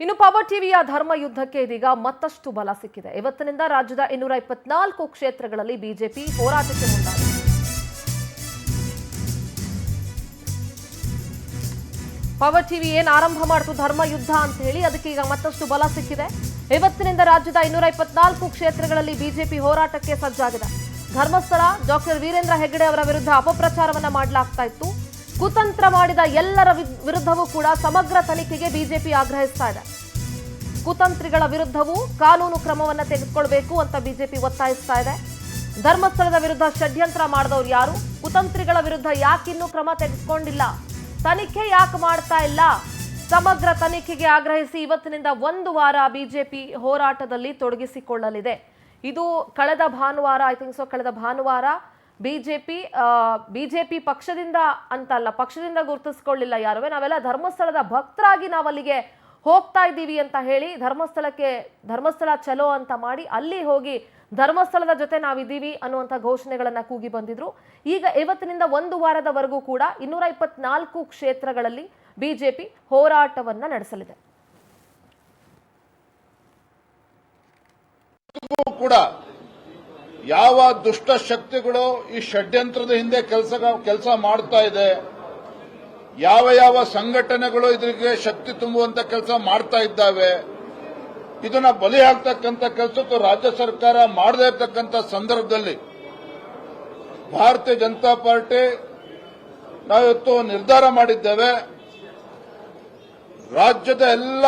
ಇನ್ನು ಪವರ್ ಟಿವಿಯ ಧರ್ಮ ಯುದ್ಧಕ್ಕೆ ಇದೀಗ ಮತ್ತಷ್ಟು ಬಲ ಸಿಕ್ಕಿದೆ. ಇವತ್ತಿನಿಂದ ರಾಜ್ಯದ 224 ಕ್ಷೇತ್ರಗಳಲ್ಲಿ ಬಿಜೆಪಿ ಹೋರಾಟಕ್ಕೆ ಮುಂದಾಗಿದೆ. ಪವರ್ ಟಿವಿ ಏನ್ ಆರಂಭ ಮಾಡಿತು ಧರ್ಮ ಯುದ್ಧ ಅಂತ ಹೇಳಿ, ಅದಕ್ಕೆ ಈಗ ಮತ್ತಷ್ಟು ಬಲ ಸಿಕ್ಕಿದೆ. ಇವತ್ತಿನಿಂದ ರಾಜ್ಯದ 224 ಕ್ಷೇತ್ರಗಳಲ್ಲಿ ಬಿಜೆಪಿ ಹೋರಾಟಕ್ಕೆ ಸಜ್ಜಾಗಿದೆ. ಧರ್ಮಸ್ಥಳ ಡಾಕ್ಟರ್ ವೀರೇಂದ್ರ ಹೆಗ್ಗಡೆ ಅವರ ವಿರುದ್ಧ ಅಪಪ್ರಚಾರವನ್ನ ಮಾಡಲಾಗ್ತಾ ಇತ್ತು. ಕುತಂತ್ರ ಮಾಡಿದ ಎಲ್ಲರ ವಿರುದ್ಧವೂ ಕೂಡ ಸಮಗ್ರ ತನಿಖೆಗೆ ಬಿಜೆಪಿ ಆಗ್ರಹಿಸ್ತಾ ಇದೆ. ಕುತಂತ್ರಿಗಳ ವಿರುದ್ಧವೂ ಕಾನೂನು ಕ್ರಮವನ್ನ ತೆಗೆದುಕೊಳ್ಳಬೇಕು ಅಂತ ಬಿಜೆಪಿ ಒತ್ತಾಯಿಸ್ತಾ ಇದೆ. ಧರ್ಮಸ್ಥಳದ ವಿರುದ್ಧ ಷಡ್ಯಂತ್ರ ಮಾಡಿದವರು ಯಾರು? ಕುತಂತ್ರಿಗಳ ವಿರುದ್ಧ ಯಾಕಿನ್ನೂ ಕ್ರಮ ತೆಗೆದುಕೊಂಡಿಲ್ಲ? ತನಿಖೆ ಯಾಕೆ ಮಾಡ್ತಾ ಇಲ್ಲ? ಸಮಗ್ರ ತನಿಖೆಗೆ ಆಗ್ರಹಿಸಿ ಇವತ್ತಿನಿಂದ ಒಂದು ವಾರ ಬಿಜೆಪಿ ಹೋರಾಟದಲ್ಲಿ ತೊಡಗಿಸಿಕೊಳ್ಳಲಿದೆ. ಇದು ಕಳೆದ ಭಾನುವಾರ ಬಿಜೆಪಿ ಪಕ್ಷದಿಂದ ಅಂತಲ್ಲ, ಪಕ್ಷದಿಂದ ಗುರುತಿಸಿಕೊಳ್ಳಿಲ್ಲ ಯಾರುವೆ. ನಾವೆಲ್ಲ ಧರ್ಮಸ್ಥಳದ ಭಕ್ತರಾಗಿ ನಾವಲ್ಲಿಗೆ ಹೋಗ್ತಾ ಇದ್ದೀವಿ ಅಂತ ಹೇಳಿ ಧರ್ಮಸ್ಥಳ ಚಲೋ ಅಂತ ಮಾಡಿ ಅಲ್ಲಿ ಹೋಗಿ ಧರ್ಮಸ್ಥಳದ ಜೊತೆ ನಾವಿದ್ದೀವಿ ಅನ್ನುವಂಥ ಘೋಷಣೆಗಳನ್ನ ಕೂಗಿ ಬಂದಿದ್ರು. ಈಗ ಇವತ್ತಿನಿಂದ ಒಂದು ವಾರದವರೆಗೂ ಕೂಡ 224 ಕ್ಷೇತ್ರಗಳಲ್ಲಿ ಬಿಜೆಪಿ ಹೋರಾಟವನ್ನ ನಡೆಸಲಿದೆ. ಕೂಡ ಯಾವ ದುಷ್ಟ ಶಕ್ತಿಗಳು ಈ ಷಡ್ಯಂತ್ರದ ಹಿಂದೆ ಕೆಲಸ ಮಾಡ್ತಾ ಇದೆ, ಯಾವ ಸಂಘಟನೆಗಳು ಇದಕ್ಕೆ ಶಕ್ತಿ ತುಂಬುವಂತ ಕೆಲಸ ಮಾಡ್ತಾ ಇದ್ದಾವೆ, ಇದನ್ನ ಬಲಿ ಹಾಕ್ತಕ್ಕಂಥ ಕೆಲಸಕ್ಕೂ ರಾಜ್ಯ ಸರ್ಕಾರ ಮಾಡದೇ ಇರತಕ್ಕಂಥ ಸಂದರ್ಭದಲ್ಲಿ ಭಾರತೀಯ ಜನತಾ ಪಾರ್ಟಿ ನಾವಿವತ್ತು ನಿರ್ಧಾರ ಮಾಡಿದ್ದೇವೆ. ರಾಜ್ಯದ ಎಲ್ಲ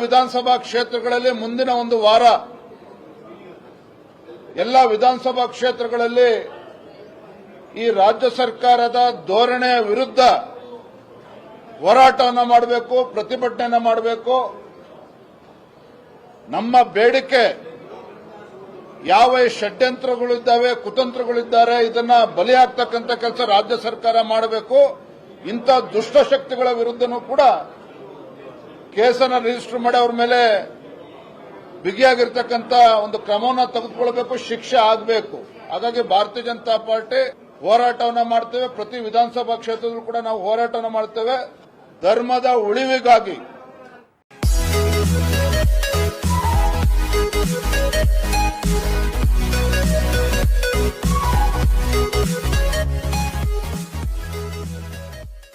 ವಿಧಾನಸಭಾ ಕ್ಷೇತ್ರಗಳಲ್ಲಿ ಮುಂದಿನ ಒಂದು ವಾರ ಎಲ್ಲ ವಿಧಾನಸಭಾ ಕ್ಷೇತ್ರಗಳಲ್ಲಿ ಈ ರಾಜ್ಯ ಸರ್ಕಾರದ ಧೋರಣೆಯ ವಿರುದ್ಧ ಹೋರಾಟವನ್ನು ಮಾಡಬೇಕು, ಪ್ರತಿಭಟನೆಯನ್ನು ಮಾಡಬೇಕು. ನಮ್ಮ ಬೇಡಿಕೆ ಯಾವ ಷಡ್ಯಂತ್ರಗಳಿದ್ದಾವೆ, ಕುತಂತ್ರಗಳಿದ್ದಾರೆ, ಇದನ್ನ ಬಲಿ ಹಾಕ್ತಕ್ಕಂಥ ಕೆಲಸ ರಾಜ್ಯ ಸರ್ಕಾರ ಮಾಡಬೇಕು. ಇಂಥ ದುಷ್ಟಶಕ್ತಿಗಳ ವಿರುದ್ಧನೂ ಕೂಡ ಕೇಸನ್ನು ರಿಜಿಸ್ಟರ್ ಮಾಡಿ ಅವ್ರ ಮೇಲೆ ಬಿಗಿಯಾಗಿರ್ತಕ್ಕಂಥ ಒಂದು ಕ್ರಮವನ್ನು ತೆಗೆದುಕೊಳ್ಬೇಕು, ಶಿಕ್ಷೆ ಆಗಬೇಕು. ಹಾಗಾಗಿ ಭಾರತೀಯ ಜನತಾ ಪಾರ್ಟಿ ಹೋರಾಟವನ್ನು ಮಾಡ್ತೇವೆ. ಪ್ರತಿ ವಿಧಾನಸಭಾ ಕ್ಷೇತ್ರದಲ್ಲೂ ಕೂಡ ನಾವು ಹೋರಾಟವನ್ನು ಮಾಡ್ತೇವೆ. ಧರ್ಮದ ಉಳಿವಿಗಾಗಿ